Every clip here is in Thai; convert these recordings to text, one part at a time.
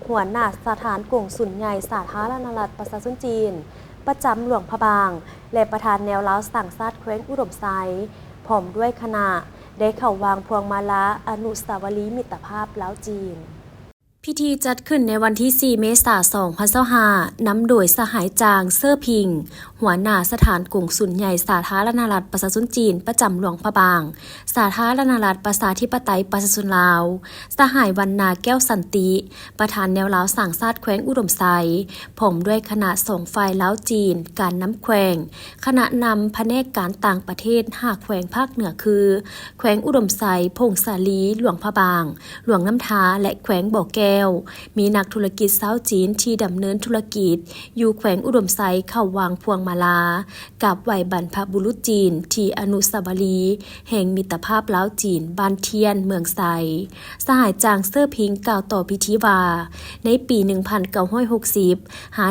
หัวหน้าสถานกงสุลใหญ่สาธารณรัฐประชาชนจีนประจำหลวงพระบางและประธานแนวล้าวสั่งซาดแขวงอุดมไซพร้อมด้วยคณะได้เข้าวางพวงมาลาอนุสาวรีย์มิตรภาพลาวจีนพิธีจัดขึ้นในวันที่ 4 เมษายน 2025 นำโดยสหายจางเซอร์พิงหัวหน้าสถานกงสุลใหญ่สาธารณรัฐประชาชนจีนประจำหลวงพระบางสาธารณรัฐประชาธิปไตยประชาชนลาวสหายวรรณาแก้วสันติประธานแนวลาวสั่งซาดแขวงอุดมไซพร้อมด้วยคณะส่งฝ่ายลาวจีนการน้ำแขวงคณะนำแผนกการต่างประเทศ5แขวงภาคเหนือคือแขวงอุดมไซพงสาลีหลวงพระบางหลวงน้ำทาและแขวงบ่อแก้วมีนักธุรกิจชาวจีนที่ดำเนินธุรกิจอยู่แขวงอุดมไซเข้าวางพวงมาลากับไหวบรรพบุรุษจีนที่อนุสาวรีย์แห่งมิตรภาพลาวจีนบ้านเทียนเมืองไซสหายจางเซอร์พิงกล่าวต่อพิธีว่าในปี 1960 หา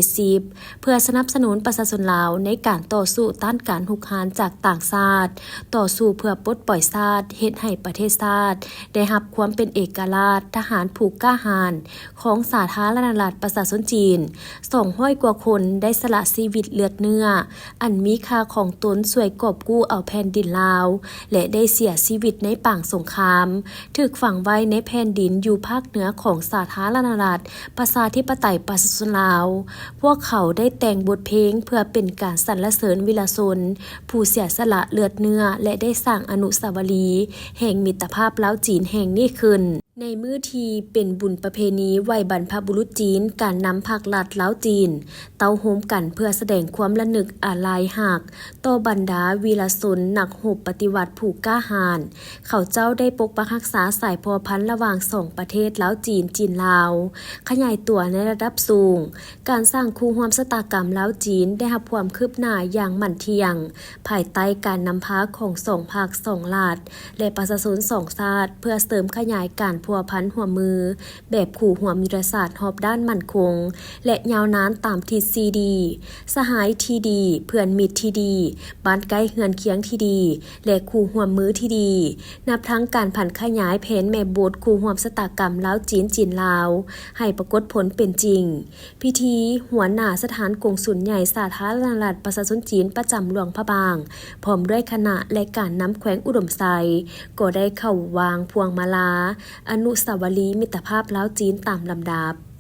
1970 เพื่อสนับสนุนประชาชนลาวในการต่อสู้ต้านการหุกหานจากต่างชาติต่อสู้เพื่อปลดปล่อยชาติเฮ็ดให้ประเทศชาติได้รับความเป็นเอกราชทหารผูกกล้าหาญของสาธารณรัฐประชาชนจีน200 กว่าคนได้สละชีวิตเลือดเนื้ออันมีค่าของตนช่วยกอบกู้เอาแผ่นดินลาวและได้เสียชีวิตในป่างสงครามถูกฝังไว้ในแผ่นดินอยู่ภาคเหนือของสาธารณรัฐประชาธิปไตยประชาชนลาวพวกเขาได้แต่งบทเพลงเพื่อเป็นการสรรเสริญวีรชนผู้เสียสละเลือดเนื้อและได้สร้างอนุสาวรีย์แห่งมิตรภาพลาวจีนแห่งนี้ขึ้นในมื้อที่เป็นบุญประเพณีไหว้บรรพบุรุษจีนการนำผักลัดลาวจีนเตาโฮมกันเพื่อแสดงความระลึกอาลัยหักต่อบรรดาวีรชนนักรบปฏิวัติผู้กล้าหาญเขาเจ้าได้ปกปักรักษาสายพัวพันธุ์ระหว่าง2ประเทศลาวจีนลาวขยายตัวในระดับสูงการสร้างคูร่วมชะตากรรมลาวจีนได้รับความคืบหน้าอย่างมั่นเที่ยงภายใต้การนำพาของ2ภาค2รัฐและประชาชน2ชาติเพื่อเสริมขยายการพัวพันหัวมือแบบขู่หัวมิตรศาสตร์หอบด้านมั่นคงและยาวนานตามทิศซีดีสหายที่ดีเพื่อนมิตรที่ดีบ้านใกล้เฮือนเคียงที่ดีและคู่หัวมือที่ดีนับทั้งการผันขยายแผนแม่บทคู่หัวชะตากรรมลาวจีนลาวให้ปรากฏผลเป็นจริงพิธีหัวหน้าสถานกงสุลใหญ่สาธารณรัฐประชาชนจีนประจำหลวงพระบางพร้อมด้วยคณะและการนำแขวงอุดมไซก็ได้เข้าวางพวงมาลาอนุสาวรีย์มิตรภาพลาวจีนตามลำดับ